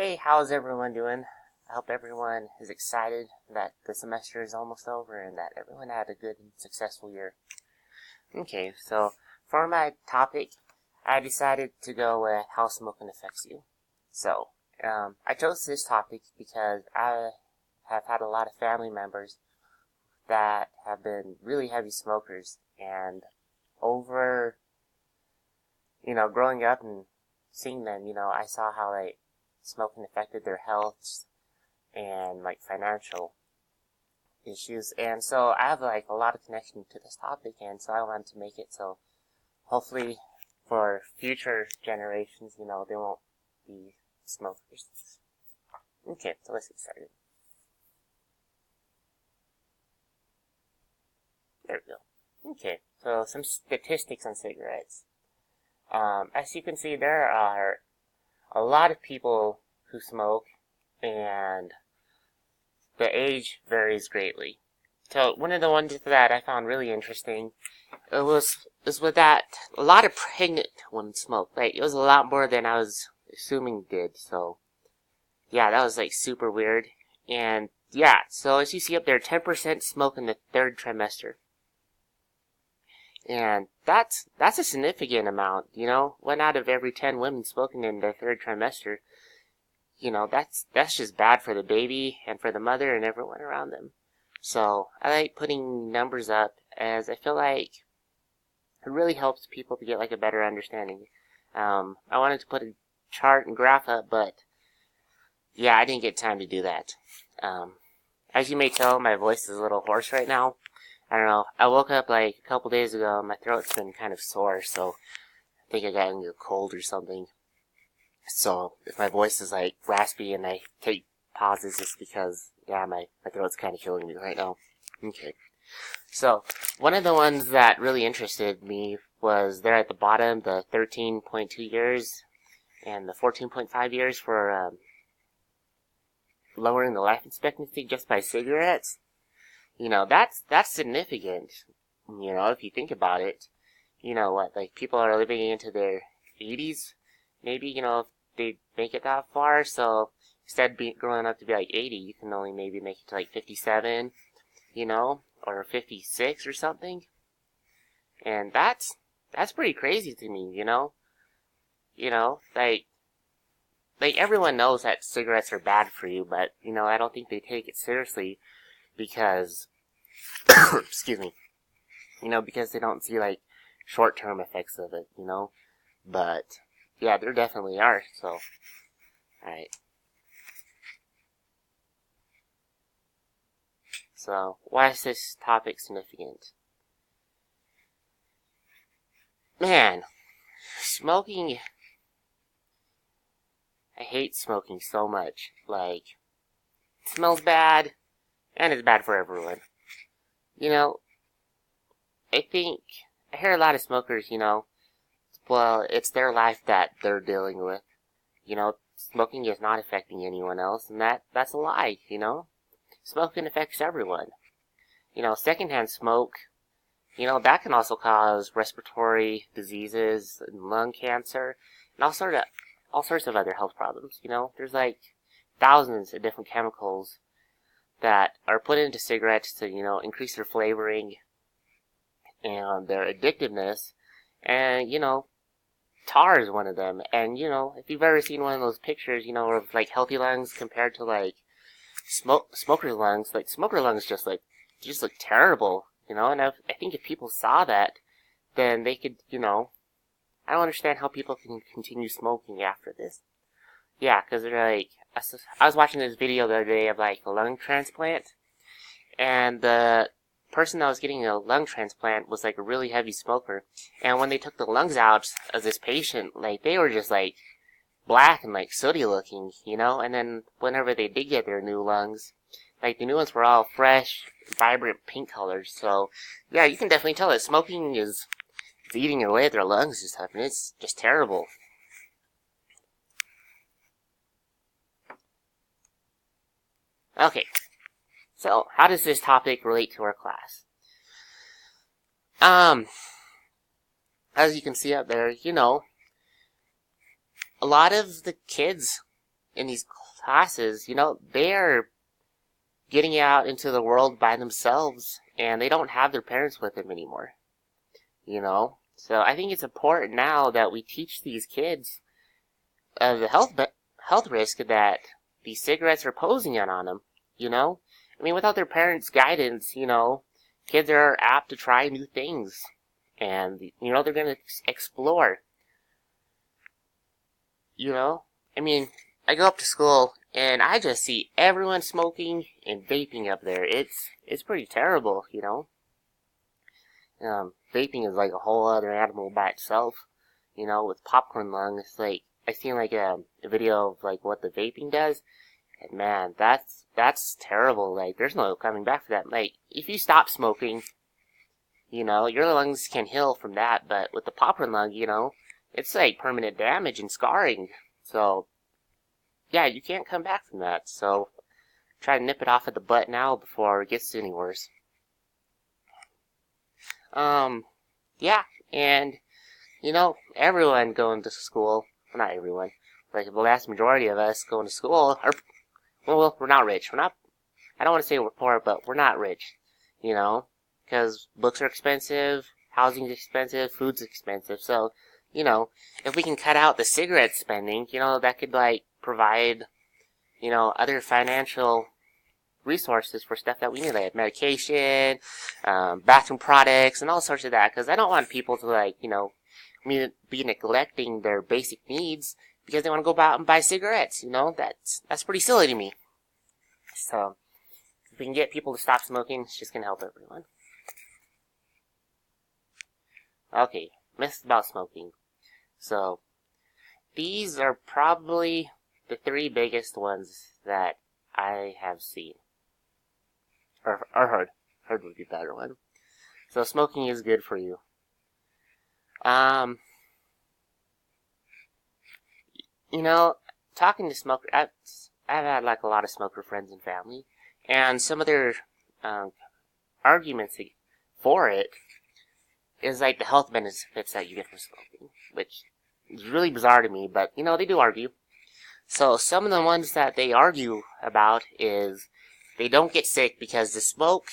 Hey, how's everyone doing? I hope everyone is excited that the semester is almost over and that everyone had a good and successful year. Okay, so for my topic, I decided to go with how smoking affects you. So, I chose this topic because I have had a lot of family members that have been really heavy smokers, and over, growing up and seeing them, I saw how, smoking affected their health and, financial issues. And so I have, a lot of connection to this topic, and so I wanted to make it so hopefully for future generations, they won't be smokers. Okay, so let's get started. There we go. Okay, so some statistics on cigarettes. As you can see, there are a lot of people who smoke, and the age varies greatly. So one of the ones that I found really interesting was with that a lot of pregnant women smoke. It was a lot more than I was assuming did. So yeah, that was super weird. And yeah, so as you see up there, 10% smoke in the third trimester. And that's a significant amount, 1 out of every 10 women smoking in their third trimester. That's just bad for the baby and for the mother and everyone around them. So I like putting numbers up as I feel like it really helps people to get a better understanding. I wanted to put a chart and graph up, but yeah, I didn't get time to do that. As you may tell, my voice is a little hoarse right now. I don't know. I woke up a couple days ago and my throat's been kind of sore, so I think I got a cold or something. So if my voice is raspy and I take pauses, it's because, yeah, my throat's kind of killing me right now. Okay. So one of the ones that really interested me was there at the bottom, the 13.2 years and the 14.5 years for lowering the life expectancy just by cigarettes. That's significant. If you think about it, people are living into their 80s, maybe, if they make it that far. So instead of growing up to be 80, you can only maybe make it to 57, or 56 or something. And that's pretty crazy to me, everyone knows that cigarettes are bad for you, but, I don't think they take it seriously because, excuse me, because they don't see, short-term effects of it, but, yeah, there definitely are, so, alright. So, why is this topic significant? Man, smoking, I hate smoking so much, it smells bad, and it's bad for everyone. I think, I hear a lot of smokers, well, it's their life that they're dealing with. Smoking is not affecting anyone else, and that's a lie, Smoking affects everyone. Secondhand smoke, that can also cause respiratory diseases, and lung cancer, and all sorts of other health problems, There's thousands of different chemicals that are put into cigarettes to, increase their flavoring and their addictiveness, and, tar is one of them. And, if you've ever seen one of those pictures, of, healthy lungs compared to, smoker's lungs, smoker lungs just look terrible, and I think if people saw that, then they could, I don't understand how people can continue smoking after this. Yeah, because they're I was watching this video the other day of, a lung transplant, and the person that was getting a lung transplant was, a really heavy smoker, and when they took the lungs out of this patient, they were just, black and, sooty looking, and then whenever they did get their new lungs, the new ones were all fresh, vibrant pink colors, so, yeah, you can definitely tell that smoking is eating away at their lungs and stuff, and it's just terrible. Okay, so how does this topic relate to our class? As you can see up there, a lot of the kids in these classes, they're getting out into the world by themselves, and they don't have their parents with them anymore. So I think it's important now that we teach these kids of the health risk that these cigarettes are posing on them. I mean, without their parents' guidance, kids are apt to try new things, and they're going to explore. I mean, I go up to school and I just see everyone smoking and vaping up there. It's pretty terrible, Vaping is like a whole other animal by itself, with popcorn lung. It's like, I seen like a video of like what the vaping does, and man, that's terrible. Like, there's no coming back from that. Like, if you stop smoking, your lungs can heal from that, but with the popcorn lung, it's like permanent damage and scarring. So, yeah, you can't come back from that. So, try to nip it off at the butt now before it gets any worse. Yeah, and, everyone going to school, well, not everyone, like the vast majority of us going to school are, well, we're not rich. I don't want to say we're poor, but we're not rich, because books are expensive, housing's expensive, food's expensive. So, if we can cut out the cigarette spending, that could, like, provide, other financial resources for stuff that we need, like medication, bathroom products, and all sorts of that. Because I don't want people to, like, be neglecting their basic needs because they want to go out and buy cigarettes. That's pretty silly to me. So, if we can get people to stop smoking, it's just going to help everyone. Okay, myths about smoking. So, these are probably the 3 biggest ones that I have seen. Or heard. Heard would be a better one. So, smoking is good for you. Talking to smokers, I've had like a lot of smoker friends and family, and some of their arguments for it is like the health benefits that you get from smoking, which is really bizarre to me, but they do argue. So some of the ones that they argue about is they don't get sick because the smoke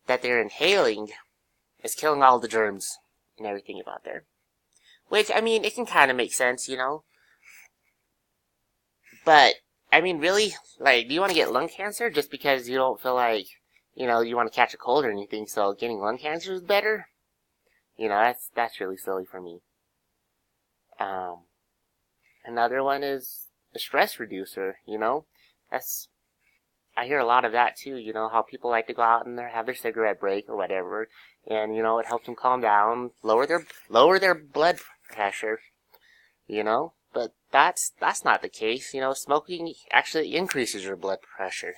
that they're inhaling is killing all the germs and everything about there. Which, I mean, it can kind of make sense, But, I mean, really, like, do you want to get lung cancer just because you don't feel like, you want to catch a cold or anything, so getting lung cancer is better? That's really silly for me. Another one is a stress reducer, I hear a lot of that too, how people like to go out and have their cigarette break or whatever, and, it helps them calm down, lower their blood pressure, but that's not the case, smoking actually increases your blood pressure,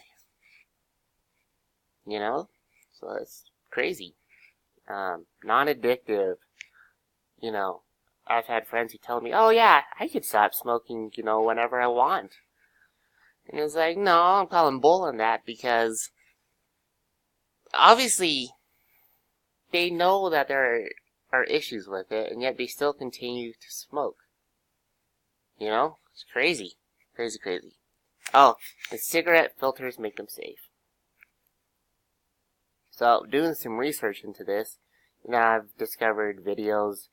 so it's crazy. Non-addictive, I've had friends who tell me, oh yeah, I could stop smoking, whenever I want. And it's like, no, I'm calling bull on that because obviously they know that there are issues with it, and yet they still continue to smoke. It's crazy. Crazy, crazy. Oh, and cigarette filters make them safe. So, doing some research into this, I've discovered videos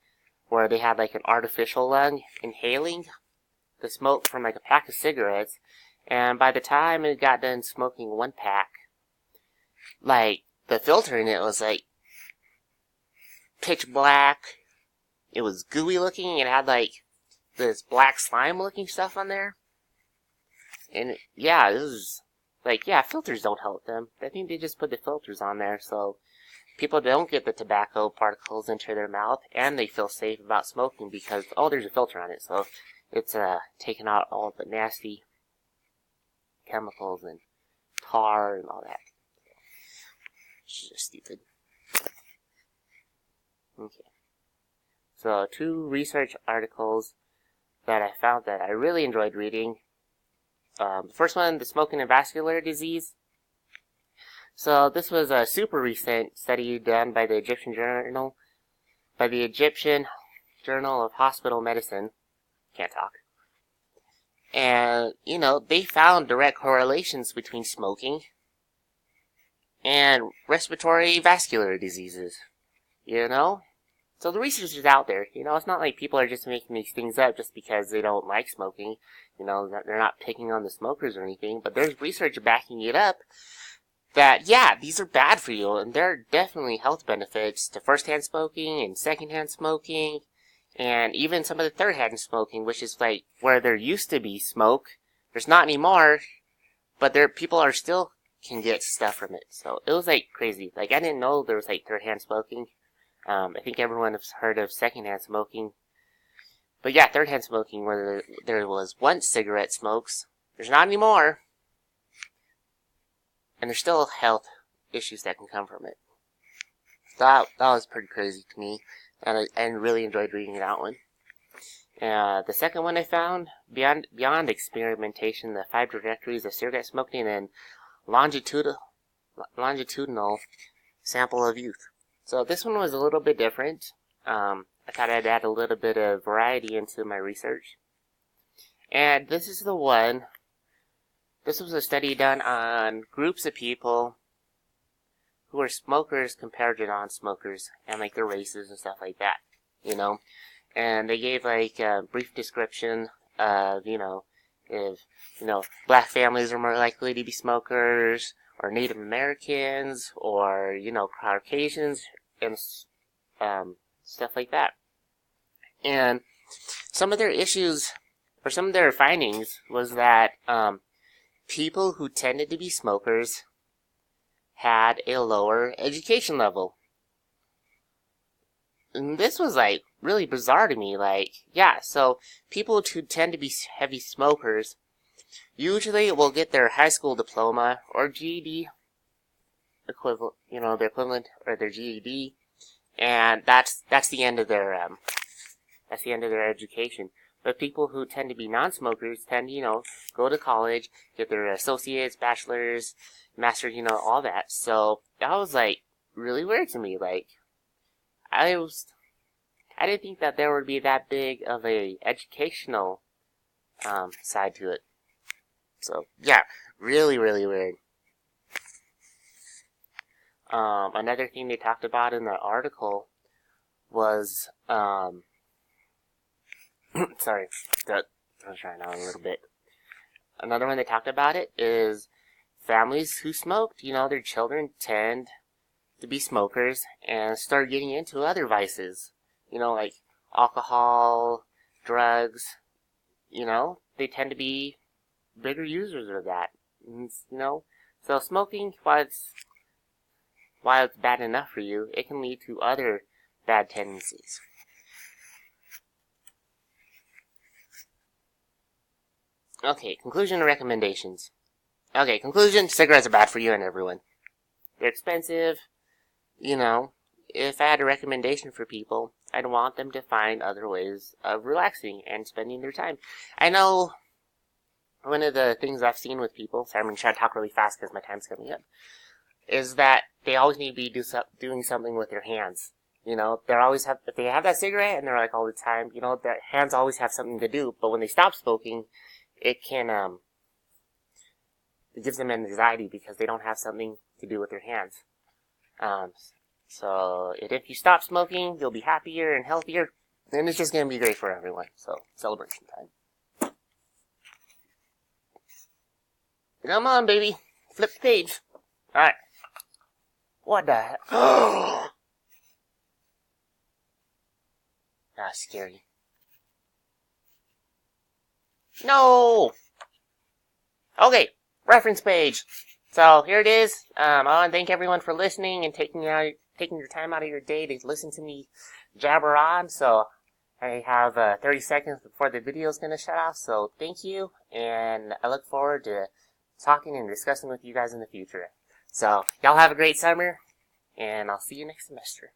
where they had like an artificial lung inhaling the smoke from like a pack of cigarettes, and by the time it got done smoking 1 pack, like, the filter in it was like pitch black. It was gooey looking, and it had like this black slime looking stuff on there. And yeah, this is like, yeah, filters don't help them. I think they just put the filters on there so people don't get the tobacco particles into their mouth, and they feel safe about smoking because, oh, there's a filter on it, so it's taking out all the nasty chemicals and tar and all that. It's just stupid. Okay. So, 2 research articles that I found that I really enjoyed reading. The first one, the smoking and vascular disease. So, this was a super recent study done by the Egyptian Journal of Hospital Medicine. Can't talk. And, you know, they found direct correlations between smoking and respiratory vascular diseases, you know? So the research is out there, you know, it's not like people are just making these things up just because they don't like smoking, you know, they're not picking on the smokers or anything, but there's research backing it up that, yeah, these are bad for you, and there are definitely health benefits to first-hand smoking and second-hand smoking, and even some of the third-hand smoking, which is like where there used to be smoke. There's not anymore, but people are still can get stuff from it. So it was like crazy. Like I didn't know there was like third-hand smoking. I think everyone has heard of second-hand smoking. But yeah, third-hand smoking, where there was once cigarette smokes, there's not anymore. And there's still health issues that can come from it. That was pretty crazy to me, and I really enjoyed reading that one. The second one I found, beyond experimentation, the 5 directories of cigarette smoking and longitudinal sample of youth. So this one was a little bit different. I thought I'd add a little bit of variety into my research. And this is the one. This was a study done on groups of people who were smokers compared to non-smokers, and like their races and stuff like that, you know. And they gave like a brief description of, you know, if, you know, black families are more likely to be smokers, or Native Americans, or, you know, Caucasians, and stuff like that. And some of their issues, or some of their findings, was that people who tended to be smokers had a lower education level. And this was like really bizarre to me. Like, yeah, so people who tend to be heavy smokers usually will get their high school diploma or GED equivalent, you know, their equivalent or their GED, and that's the end of their education. But people who tend to be non-smokers tend to, you know, go to college, get their associates, bachelors, masters, you know, all that. So that was like really weird to me. Like, I didn't think that there would be that big of a educational side to it. So yeah, really, really weird. Another thing they talked about in the article was sorry, I was trying out a little bit. Another one they talked about it is families who smoked, you know, their children tend to be smokers and start getting into other vices, you know, like alcohol, drugs, you know, they tend to be bigger users of that, you know. So smoking, while it's bad enough for you, it can lead to other bad tendencies. Okay, conclusion and recommendations. Okay, conclusion, cigarettes are bad for you and everyone. They're expensive, you know. If I had a recommendation for people, I'd want them to find other ways of relaxing and spending their time. I know one of the things I've seen with people, sorry, I'm going to try to talk really fast because my time's coming up, is that they always need to be doing something with their hands. You know, if they have that cigarette and they're like all the time, you know, their hands always have something to do, but when they stop smoking, it gives them anxiety because they don't have something to do with their hands. So if you stop smoking, you'll be happier and healthier, and it's just going to be great for everyone. So, celebration time. Come on, baby. Flip the page. Alright. What the heck? That's scary. No! Okay, reference page. So here it is. I want to thank everyone for listening and taking your time out of your day to listen to me jabber on. So I have 30 seconds before the video is going to shut off. So thank you, and I look forward to talking and discussing with you guys in the future. So y'all have a great summer, and I'll see you next semester.